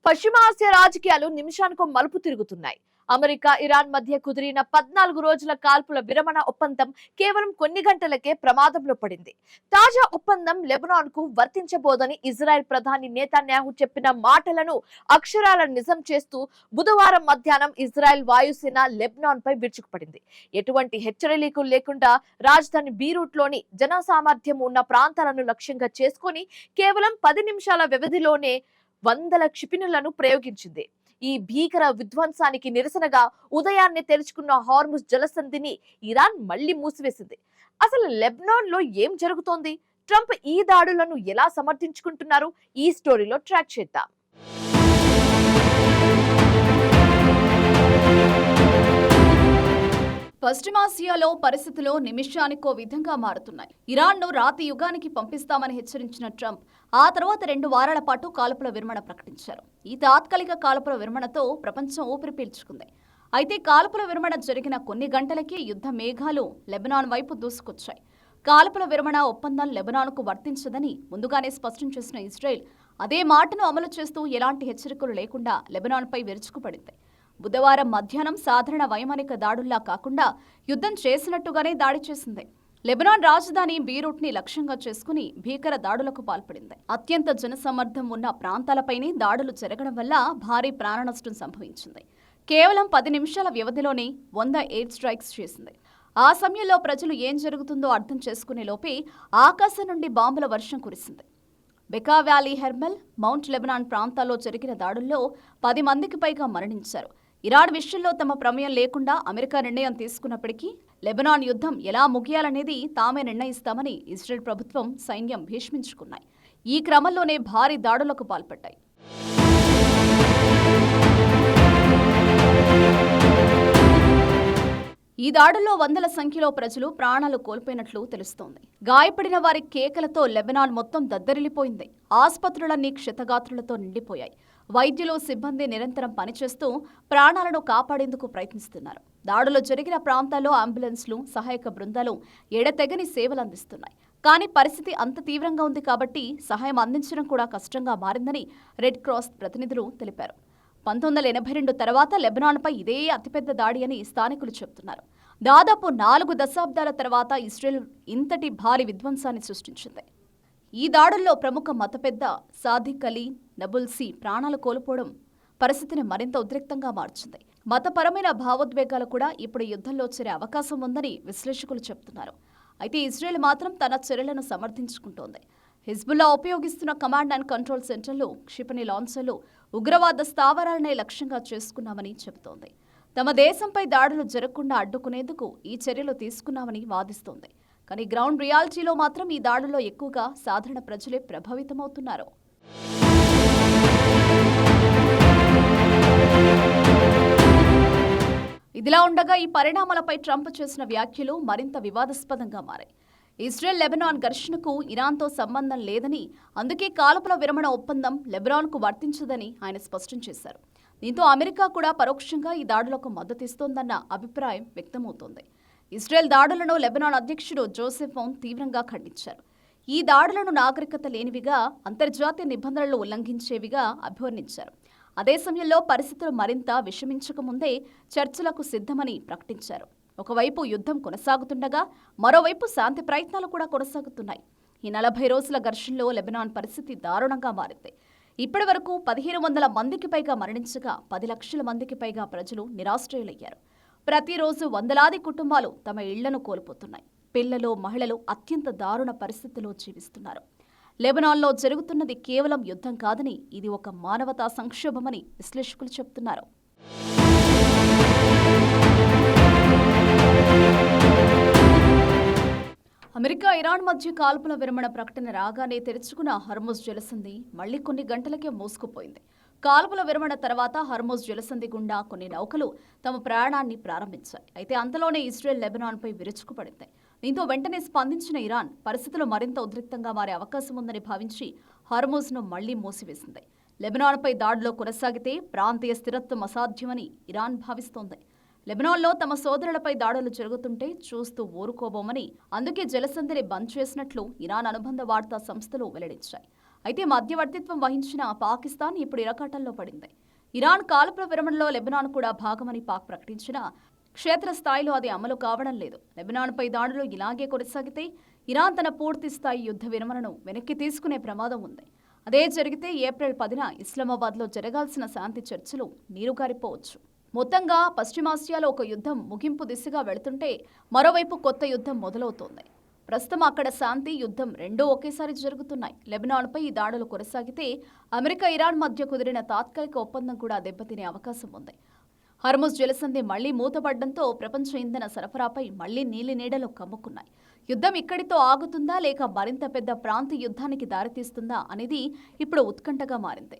పశ్చిమాసియా రాజకీయాలు నిమిషానికో మలుపు తిరుగుతున్నాయి. అమెరికా, ఇరాన్ మధ్య కుదిరిన 14 రోజుల కాల్పుల విరమణ ఒప్పందం కేవలం కొన్ని గంటలకే ప్రమాదంలో పడింది. తాజా ఒప్పందం లెబనాన్ కు వర్తించబోదని ఇజ్రాయెల్ ప్రధాని నేతన్యాహు చెప్పిన మాటలను అక్షరాల నిజం చేస్తూ బుధవారం మధ్యాహ్నం ఇజ్రాయెల్ వాయుసేన లెబనాన్ పై విరుచుకుపడింది. ఎటువంటి హెచ్చరికలు లేకుండా రాజధాని బీరూట్ లోని జనసామర్థ్యం ఉన్న ప్రాంతాలను లక్ష్యంగా చేసుకుని కేవలం 10 నిమిషాల వ్యవధిలోనే వందల క్షిపణులను ప్రయోగించింది. ఈ భీకర విధ్వంసానికి నిరసనగా ఉదయాన్నే తెరుచుకున్న హార్ముజ్ జలసంధిని ఇరాన్ మళ్లీ మూసివేసింది. అసలు లెబనాన్ లో ఏం జరుగుతోంది? ట్రంప్ ఈ దాడులను ఎలా సమర్థించుకుంటున్నారు? ఈ స్టోరీలో ట్రాక్ చేద్దాం. పశ్చిమాసియాలో పరిస్థితులు నిమిషానికో విధంగా మారుతున్నాయి. ఇరాన్ను రాతి యుగానికి పంపిస్తామని హెచ్చరించిన ట్రంప్ ఆ తర్వాత 2 వారాల పాటు కాల్పుల విరమణ ప్రకటించారు. ఈ తాత్కాలిక కాల్పుల విరమణతో ప్రపంచం ఊపిరి పీల్చుకుంది. అయితే కాల్పుల విరమణ జరిగిన కొన్ని గంటలకే యుద్ధ మేఘాలు లెబనాన్ వైపు దూసుకొచ్చాయి. కాల్పుల విరమణ ఒప్పందం లెబనాన్కు వర్తించదని ముందుగానే స్పష్టం చేసిన ఇజ్రాయెల్ అదే మాటను అమలు చేస్తూ ఎలాంటి హెచ్చరికలు లేకుండా లెబనాన్పై విరుచుకుపడింది. బుధవారం మధ్యాహ్నం సాధారణ వైమానిక దాడుల్లా కాకుండా యుద్ధం చేసినట్టుగానే దాడి చేసింది. లెబనాన్ రాజధాని బీరూట్ ని లక్ష్యంగా చేసుకుని భీకర దాడులకు పాల్పడింది. అత్యంత జనసమ్మర్దం ఉన్న ప్రాంతాలపైనే దాడులు జరగడం వల్ల భారీ ప్రాణనష్టం సంభవించింది. కేవలం 10 నిమిషాల వ్యవధిలోనే 100 ఎయిర్ స్ట్రైక్స్ చేసింది. ఆ సమయంలో ప్రజలు ఏం జరుగుతుందో అర్థం చేసుకునే లోపే ఆకాశం నుండి బాంబుల వర్షం కురిసింది. బెకా వ్యాలీ, హెర్మల్, మౌంట్ లెబనాన్ ప్రాంతాల్లో జరిగిన దాడుల్లో 10 మందికి పైగా మరణించారు. ఇరాన్ విషయంలో తమ ప్రమేయం లేకుండా అమెరికా నిర్ణయం తీసుకున్నప్పటికీ లెబనాన్ యుద్ధం ఎలా ముగియాలనేది తామే నిర్ణయిస్తామని ఇజ్రాయెల్ ప్రభుత్వం, సైన్యం భీష్మించుకున్నాయి. ఈ క్రమంలోనే భారీ దాడులకు పాల్పడ్డాయి. ఈ దాడుల్లో వందల సంఖ్యలో ప్రజలు ప్రాణాలు కోల్పోయినట్లు తెలుస్తోంది. గాయపడిన వారి కేకలతో లెబనాన్ మొత్తం దద్దరిల్లిపోయింది. ఆసుపత్రులన్నీ క్షతగాత్రులతో నిండిపోయాయి. వైద్యులు, సిబ్బంది నిరంతరం పనిచేస్తూ ప్రాణాలను కాపాడేందుకు ప్రయత్నిస్తున్నారు. దాడులు జరిగిన ప్రాంతాల్లో అంబులెన్స్లు, సహాయక బృందాలు ఎడతెగని సేవలు అందిస్తున్నాయి. కానీ పరిస్థితి అంత తీవ్రంగా ఉంది కాబట్టి సహాయం అందించడం కూడా కష్టంగా మారిందని రెడ్ క్రాస్ ప్రతినిధులు తెలిపారు. 1982 తర్వాత లెబనాన్పై ఇదే అతిపెద్ద దాడి అని స్థానికులు చెబుతున్నారు. దాదాపు 4 దశాబ్దాల తర్వాత ఇజ్రాయెల్ ఇంతటి భారీ విధ్వంసాన్ని సృష్టించింది. ఈ దాడుల్లో ప్రముఖ మత పెద్ద సాదిక్ అలీ నబుల్సీ ప్రాణాలు కోల్పోవడం పరిస్థితిని మరింత ఉద్రిక్తంగా మార్చింది. మతపరమైన భావోద్వేగాలు కూడా ఇప్పుడు యుద్ధంలో చేరే అవకాశం ఉందని విశ్లేషకులు చెబుతున్నారు. అయితే ఇజ్రాయెల్ మాత్రం తన చర్యలను సమర్థించుకుంటోంది. హిజ్బుల్లా ఉపయోగిస్తున్న కమాండ్ అండ్ కంట్రోల్ సెంటర్లు, క్షిపణి లాంచర్లు ఉగ్రవాద స్థావరాలనే లక్ష్యంగా చేసుకున్నామని చెబుతోంది. తమ దేశంపై దాడులు జరగకుండా అడ్డుకునేందుకు ఈ చర్యలు తీసుకున్నామని వాదిస్తోంది. కానీ గ్రౌండ్ రియాలిటీలో మాత్రం ఈ దాడుల్లో ఎక్కువగా సాధారణ ప్రజలే ప్రభావితమవుతున్నారు. ఇదిలా ఉండగా ఈ పరిణామాలపై ట్రంప్ చేసిన వ్యాఖ్యలు మరింత వివాదాస్పదంగా మారాయి. ఇజ్రాయెల్ లెబనాన్ ఘర్షణకు ఇరాన్తో సంబంధం లేదని, అందుకే కాల్పుల విరమణ ఒప్పందం లెబనాన్కు వర్తించదని ఆయన స్పష్టం చేశారు. దీంతో అమెరికా కూడా పరోక్షంగా ఈ దాడులకు మద్దతిస్తోందన్న అభిప్రాయం వ్యక్తమవుతోంది. ఇజ్రాయెల్ దాడులను లెబనాన్ అధ్యక్షుడు జోసెఫ్ ఔన్ తీవ్రంగా ఖండించారు. ఈ దాడులను నాగరికత లేనివిగా, అంతర్జాతీయ నిబంధనలు ఉల్లంఘించేవిగా అభివర్ణించారు. అదే సమయంలో పరిస్థితులు మరింత విషమించకముందే చర్చలకు సిద్ధమని ప్రకటించారు. ఒకవైపు యుద్ధం కొనసాగుతుండగా మరోవైపు శాంతి ప్రయత్నాలు కూడా కొనసాగుతున్నాయి. ఈ 40 రోజుల ఘర్షణలో లెబనాన్ పరిస్థితి దారుణంగా మారింది. ఇప్పటి వరకు 1500 మందికి పైగా మరణించగా 10 లక్షల మందికి పైగా ప్రజలు నిరాశ్రయులయ్యారు. ప్రతిరోజు వందలాది కుటుంబాలు తమ ఇళ్లను కోల్పోతున్నాయి. పిల్లలు, మహిళలు అత్యంత దారుణ పరిస్థితిలో జీవిస్తున్నారు. లెబనాన్లో జరుగుతున్నది కేవలం యుద్ధం కాదని, ఇది ఒక మానవతా సంక్షోభమని విశ్లేషకులు చెబుతున్నారు. అమెరికా, ఇరాన్ మధ్య కాల్పుల విరమణ ప్రకటన రాగానే తెరుచుకున్న హార్ముజ్ జలసంధి మళ్లీ కొన్ని గంటలకే మూసుకుపోయింది. కాల్పుల విరమణ తర్వాత హార్ముజ్ జలసంధి గుండా కొన్ని నౌకలు తమ ప్రయాణాన్ని ప్రారంభించాయి. అయితే అంతలోనే ఇజ్రాయెల్ లెబనాన్పై విరుచుకుపడింది. దీంతో వెంటనే స్పందించిన ఇరాన్ పరిస్థితులు మరింత ఉద్రిక్తంగా మారే అవకాశం ఉందని భావించి హార్ముజ్ను మళ్లీ మూసివేసింది. లెబనాన్పై దాడులు కొనసాగితే ప్రాంతీయ స్థిరత్వం అసాధ్యమని ఇరాన్ భావిస్తోంది. లెబనాన్లో తమ సోదరులపై దాడులు జరుగుతుంటే చూస్తూ ఊరుకోబోమని, అందుకే జలసంధిని బంద్ చేసినట్లు ఇరాన్ అనుబంధ వార్తా సంస్థలు వెల్లడించాయి. అయితే మధ్యవర్తిత్వం వహించిన పాకిస్తాన్ ఇప్పుడు ఇరకాటంలో పడింది. ఇరాన్ కాల్పుల విరమణలో లెబనాన్ కూడా భాగమని పాక్ ప్రకటించినా క్షేత్రస్థాయిలో అది అమలు కావడం లేదు. లెబనాన్పై దాడులు ఇలాగే కొనసాగితే ఇరాన్ తన పూర్తి స్థాయి యుద్ధ విరమణను వెనక్కి తీసుకునే ప్రమాదం ఉంది. అదే జరిగితే ఏప్రిల్ 10న ఇస్లామాబాద్లో జరగాల్సిన శాంతి చర్చలు నీరుగారిపోవచ్చు. మొత్తంగా పశ్చిమాసియాలో ఒక యుద్ధం ముగింపు దిశగా వెళుతుంటే మరోవైపు కొత్త యుద్ధం మొదలవుతోంది. ప్రస్తుతం అక్కడ శాంతి, యుద్ధం రెండూ ఒకేసారి జరుగుతున్నాయి. లెబనాన్పై ఈ దాడులు కొనసాగితే అమెరికా, ఇరాన్ మధ్య కుదిరిన తాత్కాలిక ఒప్పందం కూడా దెబ్బతినే అవకాశం ఉంది. హర్ముజ్ జలసంధి మళ్లీ మూతపడడంతో ప్రపంచ ఇంధన సరఫరాపై మళ్లీ నీలి నీడలు కమ్ముకున్నాయి. యుద్ధం ఇక్కడితో ఆగుతుందా లేక మరింత పెద్ద ప్రాంతీయ యుద్ధానికి దారితీస్తుందా అనేది ఇప్పుడు ఉత్కంఠగా మారింది.